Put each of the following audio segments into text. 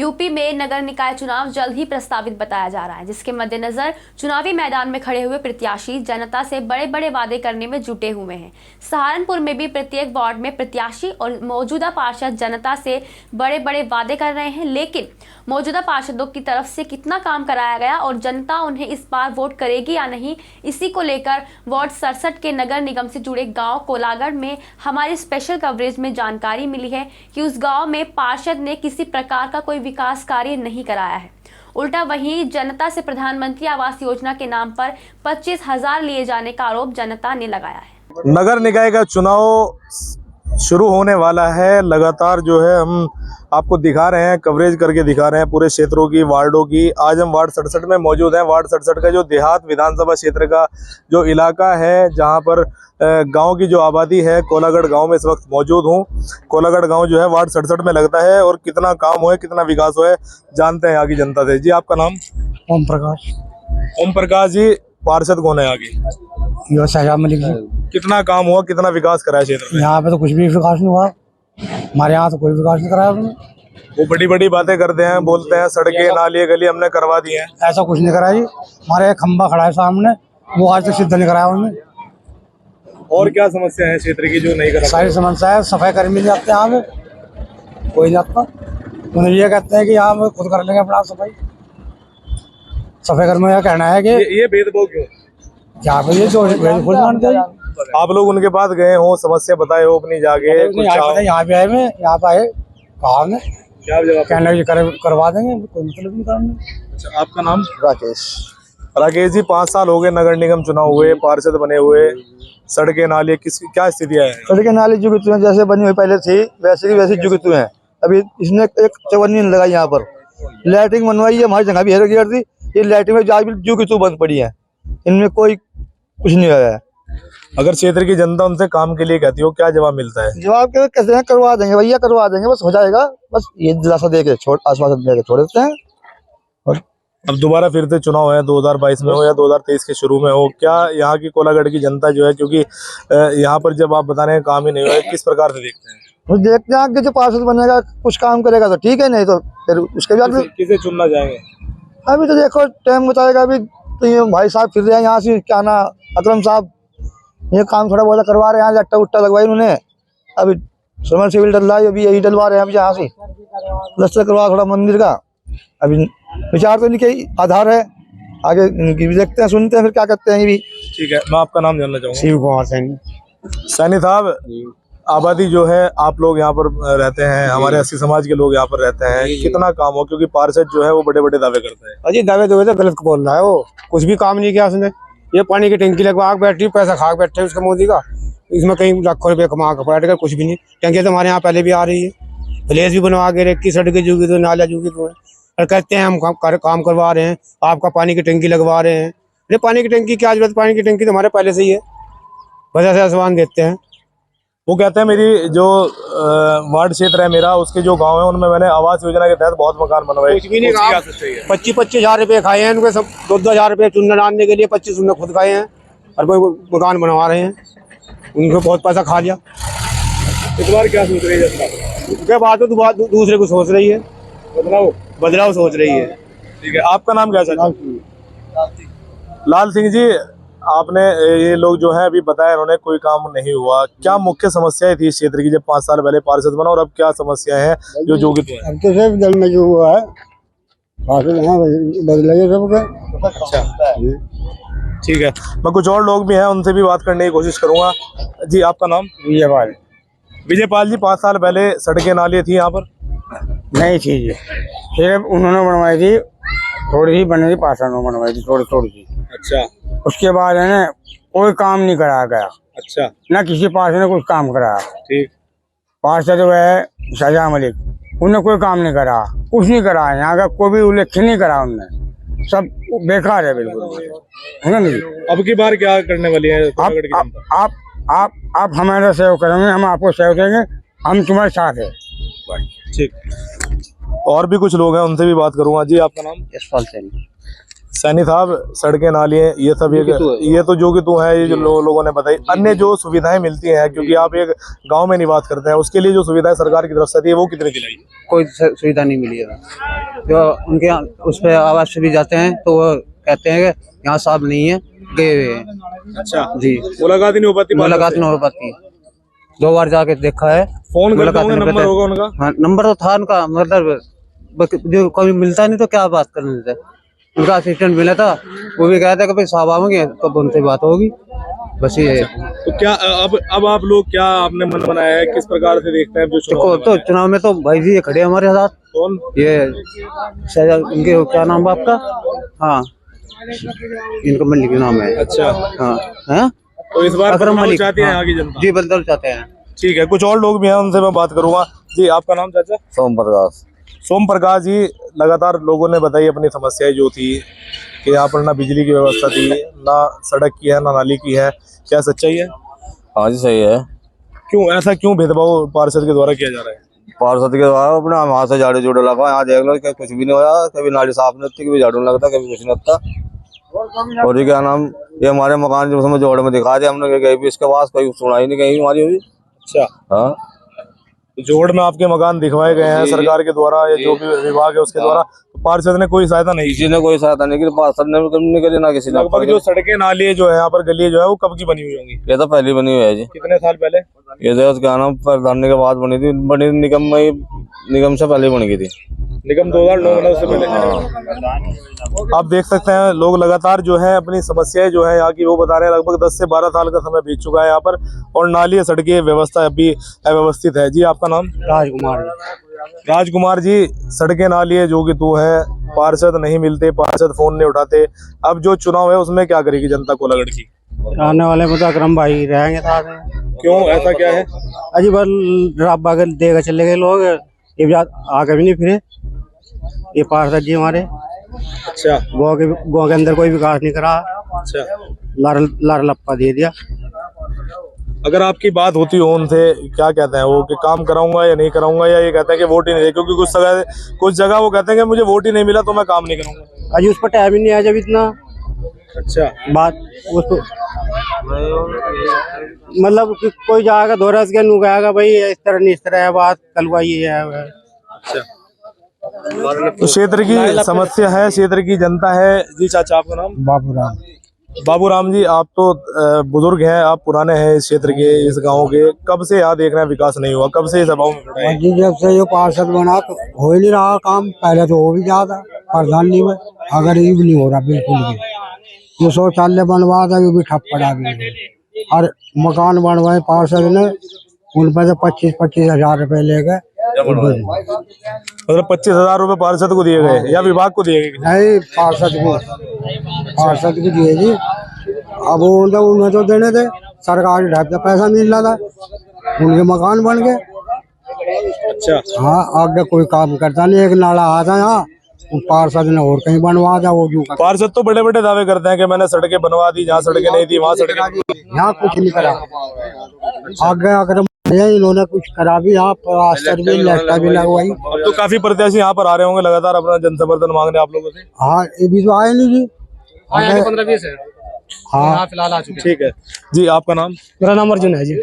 UP में नगर निकाय चुनाव जल्द ही प्रस्तावित बताया जा रहा है, जिसके मद्देनजर चुनावी मैदान में खड़े हुए प्रत्याशी जनता से बड़े बड़े वादे करने में जुटे हुए हैं। सहारनपुर में भी प्रत्येक वार्ड में प्रत्याशी और मौजूदा पार्षद जनता से बड़े बड़े वादे कर रहे हैं, लेकिन मौजूदा पार्षदों की तरफ से कितना काम कराया गया और जनता उन्हें इस बार वोट करेगी या नहीं, इसी को लेकर वार्ड 67 के नगर निगम से जुड़े गाँव कोलागढ़ में हमारी स्पेशल कवरेज में जानकारी मिली है कि उस गाँव में पार्षद ने किसी प्रकार का कोई विकास कार्य नहीं कराया है। उल्टा वहीं जनता से प्रधानमंत्री आवास योजना के नाम पर 25,000 लिए जाने का आरोप जनता ने लगाया है। नगर निकाय का चुनाव शुरू होने वाला है। लगातार जो है हम आपको दिखा रहे हैं, कवरेज करके दिखा रहे हैं पूरे क्षेत्रों की, वार्डों की। आज हम वार्ड 67 में मौजूद हैं। वार्ड 67 का जो देहात विधानसभा क्षेत्र का जो इलाका है, जहां पर गांव की जो आबादी है, कोलागढ़ गांव में इस वक्त मौजूद हूं। कोलागढ़ गांव जो है वार्ड 67 में लगता है और कितना काम हुआ है, कितना विकास हुआ है, जानते हैं आगे जनता से। जी, आपका नाम? ओम प्रकाश। ओम प्रकाश जी, पार्षद कौन है आगे? शहजाद मलिक जी। कितना काम हुआ, कितना विकास करा है क्षेत्र में? यहाँ पे तो कुछ भी विकास नहीं हुआ, हमारे यहाँ तो कोई विकास नहीं कराया उन्होंने। वो बड़ी बड़ी बातें करते हैं, बोलते हैं सड़कें नाली गली हमने करवा दी हैं। ऐसा कुछ नहीं कराया जी। हमारे एक खंबा खड़ा है सामने, वो आज तक सिद्ध नहीं कराया उन्होंने। और क्या समस्या है क्षेत्र की जो नहीं करा? सारी समस्या है, सफाई कर्मी नहीं आते यहाँ पे, कोई नहीं आता। उन्हें ये कहते हैं कि यहाँ पे खुद कर लेंगे अपना सफाई कर्मी का कहना है कि ये भेदभाव क्यों? यहाँ पे ये जो खुद मानते हैं। आप लोग उनके पास गए हो, समस्या बताए हो अपनी जाके? यहाँ पे आए मैं, यहाँ पे आए कहा हमने, क्या जवाब? कहना कि करवा देंगे, कोई मतलब नहीं करना। अच्छा, आपका नाम? राकेश। राकेश जी, 5 साल हो गए नगर निगम चुनाव हुए, पार्षद बने हुए, सड़कें नाली किसकी क्या स्थितियाँ हैं? सड़कें नाली जुगित हुए, जैसे बनी हुई पहले थी वैसे की वैसे जुगित हुए हैं। अभी इसने एक चवन्नी लगाई यहाँ पर, लाइटिंग बनवाई है, हमारी जगह भी है थी, ये लाइटिंग में आज भी जुगित बंद पड़ी है, इनमें कोई कुछ नहीं हुआ है। अगर क्षेत्र की जनता उनसे काम के लिए कहती हो, क्या जवाब मिलता है? जवाब कहते हैं करवा देंगे भैया, करवा देंगे, बस हो जाएगा, बस ये दिलासा दे के आश्वासन दे के छोड़ देते हैं। और अब दोबारा फिर से चुनाव है, 2022 में हो या 2023 के शुरू में हो, क्या यहाँ की कोलागढ़ की जनता जो है, क्योंकि यहाँ पर जब आप बता रहे हैं काम ही नहीं हुआ, किस प्रकार से देखते हैं? तो देखते हैं कि जो पार्षद बनेगा कुछ काम करेगा तो ठीक है, नहीं तो फिर उसके बाद किसे चुनना चाहेंगे? अभी तो देखो टाइम बताएगा। अभी तो ये भाई साहब फिर रहे हैं यहाँ से, क्या ना अकरम साहब, ये काम थोड़ा बहुत करवा रहे हैं, अट्टा उट्टा लगवाई उन्होंने, अभी समर सिविल डल रहा है, अभी यही डलवा रहे हैं अभी यहाँ से, प्लस्तर करवा थोड़ा मंदिर का। अभी विचार तो इनके आधार है, आगे इनकी भी देखते हैं, सुनते हैं फिर क्या करते हैं ये भी। ठीक है, मैं आपका नाम जानना चाहूँगा। शिव कुमार सैनी। सैनी साहब, आबादी जो है, आप लोग यहाँ पर रहते हैं, हमारे 80 समाज के लोग यहाँ पर रहते हैं, कितना काम हो? क्योंकि पार्षद जो है वो बड़े बड़े दावे करते हैं। अजी दावे तो गलत बोल रहा है, वो कुछ भी काम नहीं किया उसने। ये पानी की टंकी लगवा के बैठी, पैसा खा के बैठे उसका मोदी का, इसमें कहीं लाखों रुपए कमा के बैठ कर कुछ भी नहीं। टंकी तो हमारे यहाँ पहले भी आ रही है, विलेज भी बनवा के रखी, सड़कें जुगी तो नाला जुगी तो, और कहते हैं हम काम करवा रहे हैं, आपका पानी की टंकी लगवा रहे हैं। अरे पानी की टंकी क्या जरूरत, पानी की टंकी तो हमारे पहले से ही है, वजह से आसमान देते हैं। वो कहते हैं मेरी जो वार्ड क्षेत्र है मेरा, उसके जो गांव है उनमें मैंने आवास योजना के तहत बहुत मकान बनवाए। 25,000 रुपए खाए हैं उनके, सब 2,000 रुपए चुनने डालने के लिए 25 उन्होंने खुद खाए हैं, और वो मकान बनवा रहे हैं, उनको बहुत पैसा खा लिया। इस बार क्या सोच रही है जनता? उसके बाद तो दूसरे को सोच रही है, बदलाव सोच रही है। ठीक है, आपका नाम क्या है? लाल सिंह जी, आपने ये लोग जो है अभी बताया, उन्होंने कोई काम नहीं हुआ, क्या मुख्य समस्याएं थी इस क्षेत्र की जब 5 साल पहले पार्षद बना, और अब क्या समस्या है जो जोगित हुआ है? अब तो सब जल में जो हुआ है बदलेंगे सबके। अच्छा, ठीक है, मैं कुछ और लोग भी हैं, उनसे भी बात करने की कोशिश करूंगा। जी, आपका नाम? विजयपाल। विजयपाल जी, 5 साल पहले सड़कें नाली थी यहाँ पर? नहीं थी जी, सिर्फ उन्होंने बनवाई थी, थोड़ी ही बनी थी, पार्षदों बनवाई थी थोड़ी थोड़ी सी। अच्छा, उसके बाद है ना कोई काम नहीं कराया गया। अच्छा, ना किसी पार्षद ने कुछ काम कराया। ठीक। पार्षद जो है शहजाद मलिक, उन्होंने कोई काम नहीं करा, कुछ नहीं करा, यहाँ का कोई भी उल्लेखन नहीं करा उन्होंने, सब बेकार है बिल्कुल, है ना नहीं। अब की बार क्या करने वाली है? आप हमारा सहयोग करेंगे, हम आपको सहयोग देंगे, हम तुम्हारे साथ है। ठीक, और भी कुछ लोग हैं, उनसे भी बात करूंगा। जी, आपका नाम? यशपाल सैनी। सैनी साहब, सड़कें नाली ये सब ये तो जो कि तू है, ये जो लोगों ने बताई, अन्य जो सुविधाएं मिलती हैं, क्योंकि आप एक गांव में निवास करते हैं, उसके लिए जो सुविधाएं सरकार की तरफ से आती है वो कितनी दिलाई? कोई सुविधा नहीं मिली है। जो उनके यहाँ उस पर आवाज से भी जाते हैं तो वो कहते हैं कि यहाँ साहब नहीं है, गए हुए हैं। अच्छा जी, मुलाकात ही नहीं हो पाती? मुलाकात नहीं हो पाती। 2 बार जाके देखा है। फोन करते होंगे, नंबर होगा उनका? हाँ, नंबर तो था उनका, मतलब जो कभी मिलता नहीं तो क्या बात करने देते। उनका असिस्टेंट मिला था, वो भी कहता कि भाई साहब आओगे तो उनसे बात होगी, बस ये। तो क्या अब आप लोग क्या आपने मन बनाया है, किस प्रकार से देखते हैं जो देखो तो चुनाव में तो भाई जी ये खड़े हमारे साथ। कौन? ये शायद उनके क्या नाम है आपका? हाँ, इनका मलिक नाम है। अच्छा, हाँ हाँ, तो इस बार अकरम मलिक चाहते हैं हाँ। यहाँ की जनता? जी, बदल चाहते हैं। ठीक है, कुछ और लोग भी हैं, उनसे मैं बात करूंगा। जी, आपका नाम चाचा? सोम प्रकाश। सोम प्रकाश जी, लगातार लोगों ने बताई अपनी समस्याएं जो थी कि यहाँ पर ना बिजली की व्यवस्था थी, ना सड़क की है, ना नाली की है। क्या सच्चाई है? हाँ जी, सही है। क्यों ऐसा, क्यों भेदभाव पार्षद के द्वारा किया जा रहा है? पार्षद के द्वारा अपने हम हाथ से झाड़ू जोड़े लगा, यहाँ देख लो कि कुछ भी नहीं होया। कभी नाली साफ नहीं होती, कभी झाड़ू नहीं लगता, कभी कुछ नहीं होता। और ये क्या नाम, ये हमारे मकान जो उसमें जोड़ में दिखा दिया हमने, कहीं भी इसके पास कोई सुनाई नहीं कहीं हमारी हुई। अच्छा, हाँ, जोड़ में आपके मकान दिखवाए गए हैं सरकार के द्वारा या जो भी विभाग है उसके द्वारा, तो पार्षद ने कोई सहायता नहीं की? किसी ने कोई सहायता नहीं की, पार्षद ने भी नहीं करी, ना किसी ने। लगभग जो सड़कें नाली जो है यहाँ पर, गली जो है, वो कब की बनी हुई होंगी? ये तो पहली बनी हुई है जी। कितने साल पहले? ये तो क्या नाम, प्रधानी के बाद बनी थी, बनी निगम में, निगम से पहले बन गई थी। निगम 2009 में, उससे पहले। आप देख सकते हैं लोग लगातार जो है अपनी समस्याएं जो है यहाँ की वो बता रहे हैं। लगभग 10 से 12 साल का समय बीत चुका है यहाँ पर, और नाली सड़कें व्यवस्था अभी अव्यवस्थित है। जी, आपका नाम? राजकुमार। राजकुमार जी, सड़कें नाली जो कि तू है, पार्षद नहीं मिलते, पार्षद फोन नहीं उठाते, अब जो चुनाव है उसमें क्या करेगी जनता को लगड़ की? आने वाले में तो अकरम भाई रहेंगे साथ में। क्यों, ऐसा क्या है? अजी बल राब बागल देगा चले गए लोग, ये भी आगे भी नहीं फिरे ये पार्षद जी हमारे। अच्छा, गाँव के अंदर कोई विकास नहीं करा। अच्छा, लार लप्पा दे दिया। अगर आपकी बात होती हो उनसे, क्या कहते हैं वो कि काम कराऊंगा या नहीं कराऊंगा, या ये कहते हैं कि वोट ही नहीं दे? क्योंकि कुछ जगह वो कहते हैं कि मुझे वोट ही नहीं मिला तो मैं काम नहीं करूंगा। अजी उस पर टाइम ही नहीं आया जब इतना। अच्छा, बात उसको मतलब कि कोई जाएगा दोरस के नु कहेगा भाई इस तरह नहीं, इस तरह है बात, कल हुआ ये है। अच्छा, तो क्षेत्र की समस्या है, क्षेत्र की जनता है। जी चाचा, आपका नाम? बाबूराम। बाबूराम जी, आप तो बुजुर्ग हैं, आप पुराने हैं इस क्षेत्र के, इस गांव के। कब से यहाँ देख रहे हैं विकास नहीं हुआ, कब से इस अभाव में खड़े हैं? जी, जब से ये पार्षद बना तो हो ही नहीं रहा काम। पहले तो हो भी जाता प्रधानी में, अगर ये भी नहीं हो रहा बिल्कुल भी। ये शौचालय बनवा था, ये भी ठप पड़ा भी। और मकान बनवाए पार्षद ने, उन पर तो 25-25 हजार रुपए ले गए। मतलब 25,000 रुपए पार्षद को दिए गए या विभाग को दिए गए? नहीं, पार्षद को दिए जी। अब उन्हें तो देने थे, सरकारी ढाब से पैसा मिल रहा था, उनके मकान बन गए। अच्छा, हाँ, आगे कोई काम करता नहीं। एक नाला आता यहाँ, पार्षद ने और कहीं बनवा था। वो जो पार्षद तो बड़े बड़े दावे करते हैं कि मैंने सड़कें बनवा दी, जहाँ सड़कें नहीं थी वहाँ सड़कें। यहाँ कुछ नहीं करा। आगे अगर इन्होंने कुछ करा भी, यहाँ प्लास्टर भी, लाइट भी लगवाई। अब तो काफी प्रत्याशी यहाँ पर आ रहे होंगे लगातार अपना जन समर्थन मांग रहे हैं आप लोगों से। हाँ, ये भी तो आए नहीं जी। 15-20 है। हाँ, फिलहाल आ चुके। ठीक है जी, आपका नाम? मेरा नाम अर्जुन है जी।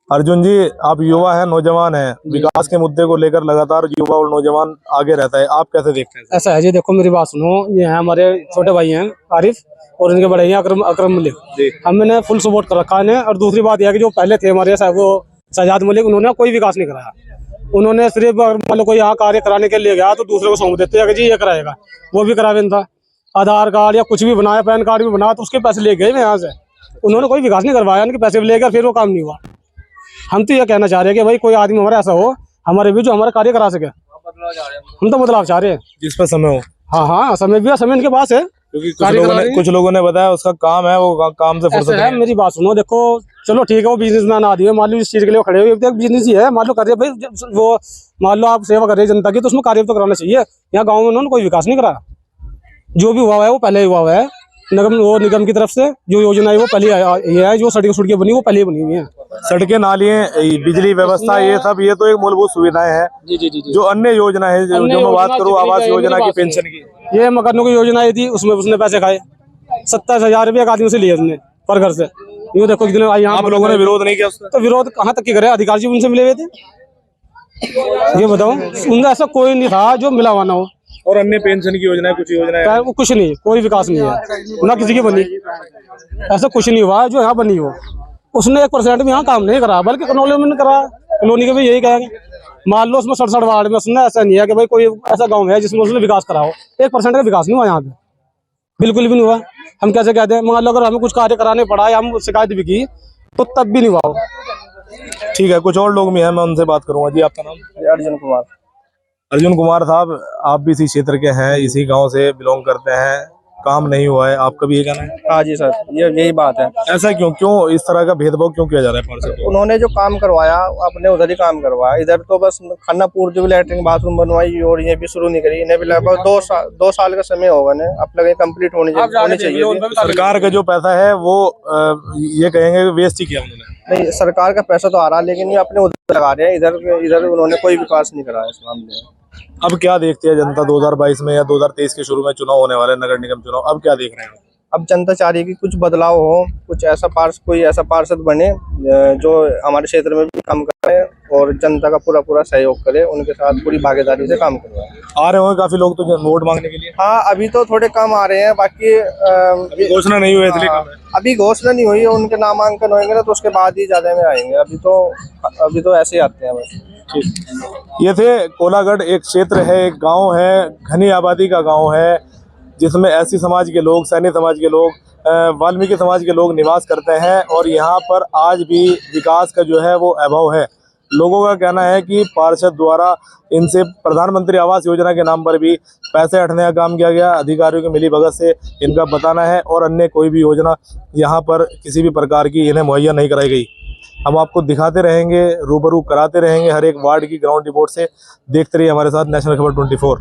अर्जुन जी, आप युवा हैं, नौजवान हैं, विकास के मुद्दे को लेकर लगातार युवा और नौजवान आगे रहता है, आप कैसे देखते हैं? ऐसा है जी, देखो मेरी बात सुनो। ये है हमारे छोटे भाई हैं आरिफ, और इनके बड़े हैं अकरम मलिक। हमने फुल सपोर्ट कर रखा है। और दूसरी बात यह है कि जो पहले थे हमारे साहब वो शहजाद मलिक, उन्होंने कोई विकास नहीं कराया। उन्होंने सिर्फ मतलब कोई यहाँ कार्य कराने के लिए गया तो दूसरे को सौंप देते हैं कि जी ये कराएगा, वो भी करावे था। आधार कार्ड या कुछ भी बनाया, पैन कार्ड भी बनाया, तो उसके पैसे ले गए यहाँ से। उन्होंने कोई विकास नहीं करवाया, उनके पैसे भी ले गए, फिर वो काम नहीं हुआ। हम तो ये कहना चाह रहे हैं कि भाई कोई आदमी हमारा ऐसा हो हमारे भी जो हमारा कार्य करा सके। हम तो बदलाव चाह रहे हैं, जिस पर समय हो। हाँ हाँ, समय भी समय इनके पास है, क्योंकि कुछ लोगों ने बताया उसका काम है, वो काम से फुर्सत है। मेरी बात सुनो, देखो चलो ठीक है, वो बिजनेसमैन आदमी है, मान लो इस चीज के लिए खड़े हुए, बिजनेस ही है, मान लो कर रहे भाई। वो मान लो आप सेवा कर रहे हैं जनता की, तो उसमें कार्य तो कराना चाहिए। यहाँ गाँव में उन्होंने कोई विकास नहीं करा। जो भी हुआ है वो पहले ही हुआ है। निगम की तरफ से जो योजना है वो पहले ये है, जो सड़कें बनी वो पहले बनी हुई है। सड़कें, नालियाँ, बिजली व्यवस्था, ये सब, ये तो एक मूलभूत सुविधाएं हैं। जी। जो अन्य योजना है, जो मैं बात करूँ आवास योजना की, पेंशन की, ये मकानों की योजना आई थी, उसमें उसने पैसे खाए 27,000 रुपये एक आदमी से लिए उसने पर घर से। यूँ देखो कितने यहाँ आप लोगों ने विरोध नहीं किया उसका? तो विरोध कहाँ तक की करे, अधिकार जी उनसे मिले हुए थे। ये बताओ, उनका ऐसा कोई नहीं था जो मिला हुआ ना हो। और अन्य पेंशन की योजना, कुछ योजना है? वो कुछ नहीं, कोई विकास नहीं है ना किसी की बनी, ऐसा कुछ नहीं हुआ जो यहाँ बनी हो। उसने 1% भी यहाँ काम नहीं करा, बल्कि कॉलोनी में करा। कॉलोनी के भी यही कहेंगे, मान लो उसमें 67 वार्ड में उसने, ऐसा नहीं है कि भाई कोई ऐसा गांव है जिसमें उसने विकास करा हो। 1% का विकास नहीं हुआ यहाँ पे, बिल्कुल भी नहीं हुआ। हम कैसे कहते हैं, मान लो अगर हमें कुछ कार्य कराने पड़ा या हम शिकायत भी की तो तब भी नहीं हुआ हो। ठीक है, कुछ और लोग भी हैं, मैं उनसे बात करूंगा। जी, आपका नाम? अर्जुन कुमार। अर्जुन कुमार साहब, आप भी इसी क्षेत्र के हैं, इसी गांव से बिलोंग करते हैं, काम नहीं हुआ है, आपका भी ये कहना है? हाँ जी सर, यही बात है। ऐसा क्यों इस तरह का भेदभाव क्यों किया जा रहा है पार्षद को? उन्होंने जो काम करवाया अपने उधर ही काम करवाया, इधर तो बस खानापुर जो लैट्रिन बाथरूम बनवाई और ये भी शुरू नहीं करी। इन्हें भी लगभग 2 साल का समय होगा ने, अब लगे कंप्लीट होनी चाहिए। सरकार का जो पैसा है वो ये कहेंगे वेस्ट ही किया उन्होंने। नहीं, सरकार का पैसा तो आ रहा है, लेकिन ये अपने उधर लगा रहे हैं, इधर उन्होंने कोई विकास नहीं कराया इस मामले में। अब क्या देखती है जनता 2022 में या 2023 के शुरू में चुनाव होने वाले, नगर निगम चुनाव, अब क्या देख रहे हैं? अब जनता चाह रही है कि कुछ बदलाव हो, कुछ ऐसा कोई ऐसा पार्षद बने जो हमारे क्षेत्र में भी काम करे और जनता का पूरा सहयोग करे, उनके साथ पूरी भागीदारी से काम करवाए। आ रहे होंगे काफी लोग तो वोट मांगने के लिए? हाँ, अभी तो थोड़े कम आ रहे हैं, बाकी अभी घोषणा नहीं हुई इसलिए कम है। अभी घोषणा नहीं हुई है, उनके नामांकन होंगे ना तो उसके बाद ही ज्यादा में आएंगे। अभी तो ऐसे ही आते हैं बस। ये थे कोलागढ़, एक क्षेत्र है, एक गांव है, घनी आबादी का गांव है, जिसमें एससी समाज के लोग, सैनी समाज के लोग, वाल्मीकि समाज के लोग निवास करते हैं। और यहाँ पर आज भी विकास का जो है वो अभाव है। लोगों का कहना है कि पार्षद द्वारा इनसे प्रधानमंत्री आवास योजना के नाम पर भी पैसे हटने का काम किया गया, अधिकारियों की मिलीभगत से इनका बताना है, और अन्य कोई भी योजना यहाँ पर किसी भी प्रकार की इन्हें मुहैया नहीं कराई गई। हम आपको दिखाते रहेंगे, रूबरू कराते रहेंगे हर एक वार्ड की ग्राउंड रिपोर्ट से। देखते रहिए हमारे साथ नेशनल खबर 24।